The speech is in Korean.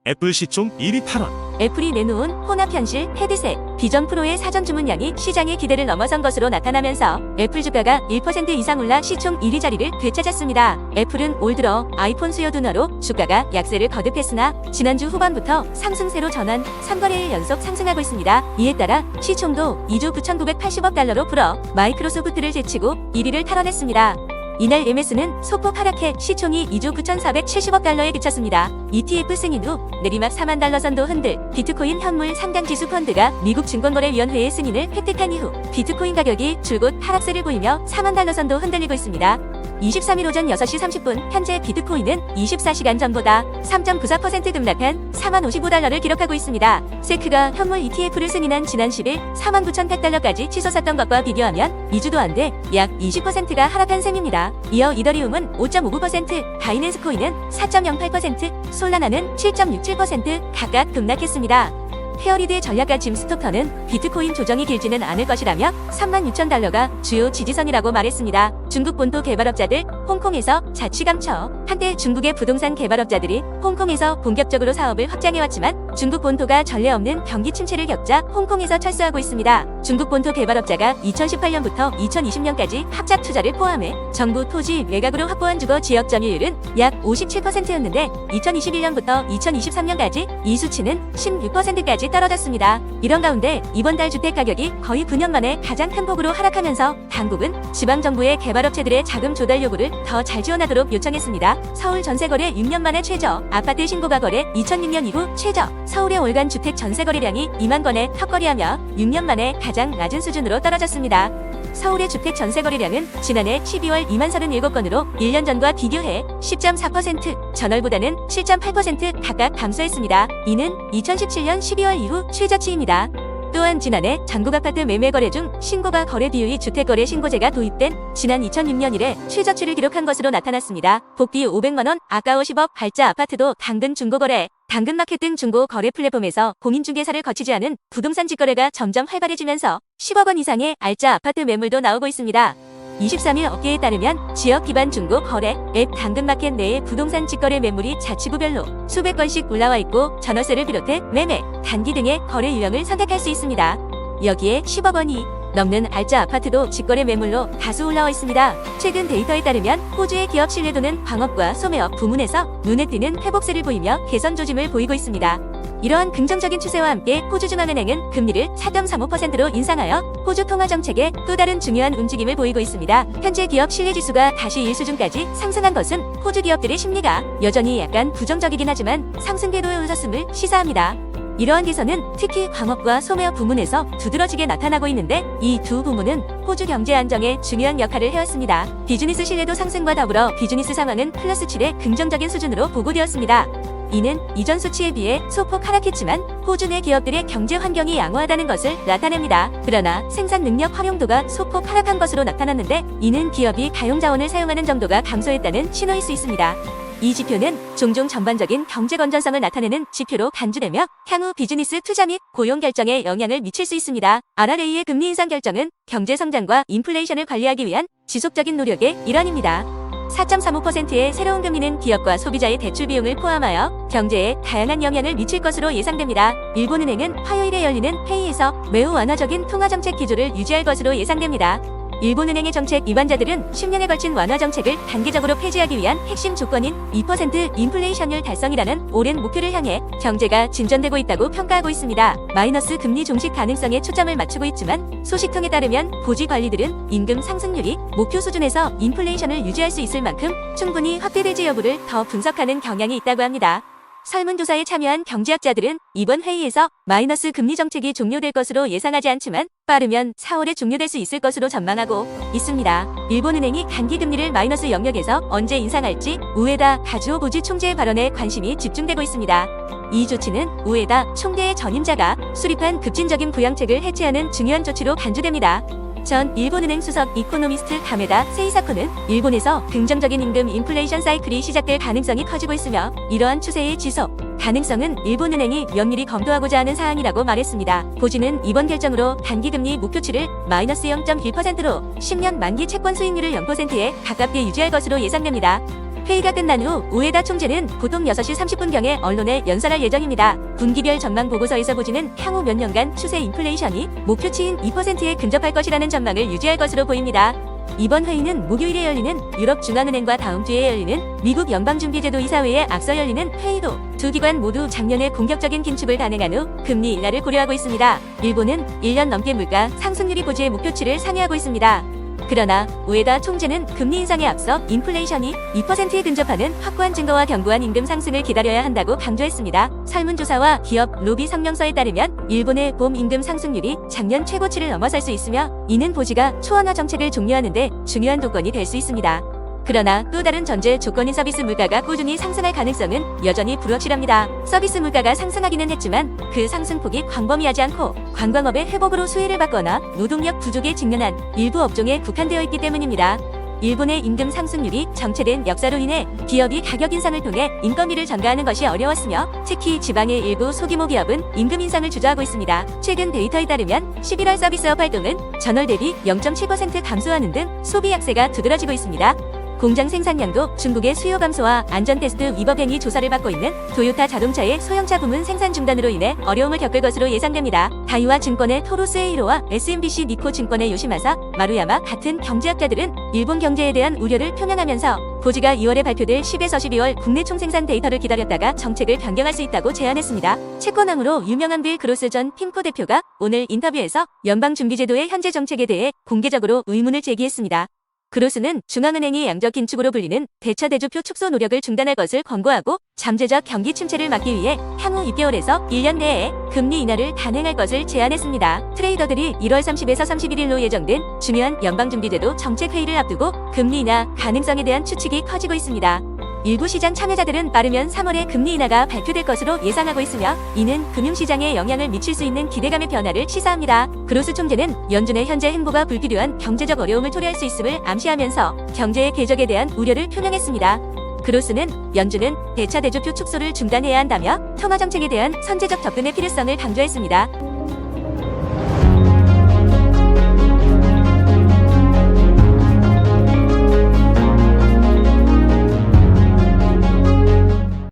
애플 시총 1위 탈환. 애플이 내놓은 혼합 현실 헤드셋 비전 프로의 사전 주문량이 시장의 기대를 넘어선 것으로 나타나면서 애플 주가가 1% 이상 올라 시총 1위 자리를 되찾았습니다. 애플은 올 들어 아이폰 수요 둔화로 주가가 약세를 거듭했으나 지난주 후반부터 상승세로 전환 3거래일 연속 상승하고 있습니다. 이에 따라 시총도 2조 9,980억 달러로 불어 마이크로소프트를 제치고 1위를 탈환했습니다. 이날 MS는 소폭 하락해 시총이 2조 9,470억 달러에 그쳤습니다. ETF 승인 후 내리막 4만 달러 선도 흔들 비트코인 현물 상당 지수 펀드가 미국 증권거래위원회의 승인을 획득한 이후 비트코인 가격이 줄곧 하락세를 보이며 4만 달러 선도 흔들리고 있습니다. 23일 오전 6시 30분 현재 비트코인은 24시간 전보다 3.94% 급락한 4만 55달러를 기록하고 있습니다. 세크가 현물 ETF를 승인한 지난 10일 4만 9,100달러까지 치솟았던 것과 비교하면 2주도 안 돼 약 20%가 하락한 셈입니다. 이어 이더리움은 5.59%, 바이낸스 코인은 4.08%, 솔라나는 7.67% 각각 급락했습니다. 페어리드의 전략가 짐 스톡터는 비트코인 조정이 길지는 않을 것이라며 36,000달러가 주요 지지선이라고 말했습니다. 중국 본토 개발업자들 홍콩에서 자취 감처. 한때 중국의 부동산 개발업자들이 홍콩에서 본격적으로 사업을 확장해왔지만 중국 본토가 전례 없는 경기 침체를 겪자 홍콩에서 철수하고 있습니다. 중국 본토 개발업자가 2018년부터 2020년까지 합작 투자를 포함해 정부 토지 외곽으로 확보한 주거 지역 점유율은 약 57%였는데 2021년부터 2023년까지 이 수치는 16%까지 떨어졌습니다. 이런 가운데 이번 달 주택 가격이 거의 9년 만에 가장 큰 폭으로 하락하면서 당국은 지방정부의 개발업체들의 자금 조달 요구를 더 잘 지원하도록 요청했습니다. 서울 전세거래 6년 만에 최저, 아파트 신고가 거래 2006년 이후 최저, 서울의 월간 주택 전세 거래량이 2만 건에 턱걸이하며 6년 만에 가장 낮은 수준으로 떨어졌습니다. 서울의 주택 전세 거래량은 지난해 12월 2만 37건으로 1년 전과 비교해 10.4%, 전월보다는 7.8% 각각 감소했습니다. 이는 2017년 12월 이후 최저치입니다. 또한 지난해 전국 아파트 매매 거래 중 신고가 거래 비율이 주택거래 신고제가 도입된 지난 2006년 이래 최저치를 기록한 것으로 나타났습니다. 복비 500만원, 아까워 10억, 발자 아파트도 당근 중고거래, 당근마켓 등 중고 거래 플랫폼에서 공인중개사를 거치지 않은 부동산 직거래가 점점 활발해지면서 10억 원 이상의 알짜 아파트 매물도 나오고 있습니다. 23일 업계에 따르면 지역 기반 중고 거래 앱 당근마켓 내의 부동산 직거래 매물이 자치구별로 수백 건씩 올라와 있고 전월세를 비롯해 매매, 단기 등의 거래 유형을 선택할 수 있습니다. 여기에 10억 원이 넘는 알짜 아파트도 직거래 매물로 다수 올라와 있습니다. 최근 데이터에 따르면 호주의 기업 신뢰도는 광업과 소매업 부문에서 눈에 띄는 회복세를 보이며 개선 조짐을 보이고 있습니다. 이러한 긍정적인 추세와 함께 호주중앙은행은 금리를 4.35%로 인상하여 호주 통화정책에 또 다른 중요한 움직임을 보이고 있습니다. 현재 기업 신뢰지수가 다시 1수준까지 상승한 것은 호주 기업들의 심리가 여전히 약간 부정적이긴 하지만 상승 궤도에 올랐음을 시사합니다. 이러한 개선은 특히 광업과 소매업 부문에서 두드러지게 나타나고 있는데 이 두 부문은 호주 경제 안정에 중요한 역할을 해왔습니다. 비즈니스 신뢰도 상승과 더불어 비즈니스 상황은 플러스 7의 긍정적인 수준으로 보고되었습니다. 이는 이전 수치에 비해 소폭 하락했지만 호주 내 기업들의 경제 환경이 양호하다는 것을 나타냅니다. 그러나 생산 능력 활용도가 소폭 하락한 것으로 나타났는데 이는 기업이 가용 자원을 사용하는 정도가 감소했다는 신호일 수 있습니다. 이 지표는 종종 전반적인 경제 건전성을 나타내는 지표로 간주되며 향후 비즈니스 투자 및 고용 결정에 영향을 미칠 수 있습니다. RRA의 금리 인상 결정은 경제 성장과 인플레이션을 관리하기 위한 지속적인 노력의 일환입니다. 4.35%의 새로운 금리는 기업과 소비자의 대출 비용을 포함하여 경제에 다양한 영향을 미칠 것으로 예상됩니다. 일본은행은 화요일에 열리는 회의에서 매우 완화적인 통화정책 기조를 유지할 것으로 예상됩니다. 일본은행의 정책 위반자들은 10년에 걸친 완화 정책을 단계적으로 폐지하기 위한 핵심 조건인 2% 인플레이션율 달성이라는 오랜 목표를 향해 경제가 진전되고 있다고 평가하고 있습니다. 마이너스 금리 종식 가능성에 초점을 맞추고 있지만 소식통에 따르면 고지 관리들은 임금 상승률이 목표 수준에서 인플레이션을 유지할 수 있을 만큼 충분히 확대될지 여부를 더 분석하는 경향이 있다고 합니다. 설문조사에 참여한 경제학자들은 이번 회의에서 마이너스 금리 정책이 종료될 것으로 예상하지 않지만 빠르면 4월에 종료될 수 있을 것으로 전망하고 있습니다. 일본은행이 단기금리를 마이너스 영역에서 언제 인상할지 우에다 가즈오 부지 총재의 발언에 관심이 집중되고 있습니다. 이 조치는 우에다 총재의 전임자가 수립한 급진적인 부양책을 해체하는 중요한 조치로 간주됩니다. 전 일본은행 수석 이코노미스트 가메다 세이사코는 일본에서 긍정적인 임금 인플레이션 사이클이 시작될 가능성이 커지고 있으며 이러한 추세의 지속 가능성은 일본은행이 면밀히 검토하고자 하는 사항이라고 말했습니다. 고지는 이번 결정으로 단기금리 목표치를 마이너스 0.1%로 10년 만기 채권 수익률을 0%에 가깝게 유지할 것으로 예상됩니다. 회의가 끝난 후 우에다 총재는 보통 6시 30분경에 언론에 연설할 예정입니다. 분기별 전망 보고서에서 보지는 향후 몇 년간 추세 인플레이션이 목표치인 2%에 근접할 것이라는 전망을 유지할 것으로 보입니다. 이번 회의는 목요일에 열리는 유럽중앙은행과 다음 주에 열리는 미국 연방준비제도 이사회에 앞서 열리는 회의도 두 기관 모두 작년에 공격적인 긴축을 단행한 후 금리 인하를 고려하고 있습니다. 일본은 1년 넘게 물가 상승률이 고지의 목표치를 상회하고 있습니다. 그러나 우에다 총재는 금리 인상에 앞서 인플레이션이 2%에 근접하는 확고한 증거와 견고한 임금 상승을 기다려야 한다고 강조했습니다. 설문조사와 기업 로비 성명서에 따르면 일본의 봄 임금 상승률이 작년 최고치를 넘어설 수 있으며 이는 보지가 초원화 정책을 종료하는 데 중요한 조건이 될 수 있습니다. 그러나 또 다른 전제 조건인 서비스 물가가 꾸준히 상승할 가능성은 여전히 불확실합니다. 서비스 물가가 상승하기는 했지만 그 상승폭이 광범위하지 않고 관광업의 회복으로 수혜를 받거나 노동력 부족에 직면한 일부 업종에 국한되어 있기 때문입니다. 일본의 임금 상승률이 정체된 역사로 인해 기업이 가격 인상을 통해 인건비를 전가하는 것이 어려웠으며 특히 지방의 일부 소규모 기업은 임금 인상을 주저하고 있습니다. 최근 데이터에 따르면 11월 서비스업 활동은 전월 대비 0.7% 감소하는 등 소비 약세가 두드러지고 있습니다. 공장 생산량도 중국의 수요 감소와 안전 테스트 위법 행위 조사를 받고 있는 도요타 자동차의 소형차 부문 생산 중단으로 인해 어려움을 겪을 것으로 예상됩니다. 다이와 증권의 토로 스에이로와 SMBC 니코 증권의 요시마사, 마루야마 같은 경제학자들은 일본 경제에 대한 우려를 표명하면서 보지가 2월에 발표될 10에서 12월 국내 총생산 데이터를 기다렸다가 정책을 변경할 수 있다고 제안했습니다. 채권왕으로 유명한 빌 그로스 전 핌코 대표가 오늘 인터뷰에서 연방준비제도의 현재 정책에 대해 공개적으로 의문을 제기했습니다. 그로스는 중앙은행이 양적 긴축으로 불리는 대차 대조표 축소 노력을 중단할 것을 권고하고 잠재적 경기 침체를 막기 위해 향후 6개월에서 1년 내에 금리 인하를 단행할 것을 제안했습니다. 트레이더들이 1월 30에서 31일로 예정된 중요한 연방준비제도 정책회의를 앞두고 금리 인하 가능성에 대한 추측이 커지고 있습니다. 일부 시장 참여자들은 빠르면 3월에 금리 인하가 발표될 것으로 예상하고 있으며 이는 금융시장에 영향을 미칠 수 있는 기대감의 변화를 시사합니다. 그로스 총재는 연준의 현재 행보가 불필요한 경제적 어려움을 초래할 수 있음을 암시하면서 경제의 궤적에 대한 우려를 표명했습니다. 그로스는 연준은 대차 대조표 축소를 중단해야 한다며 통화정책에 대한 선제적 접근의 필요성을 강조했습니다.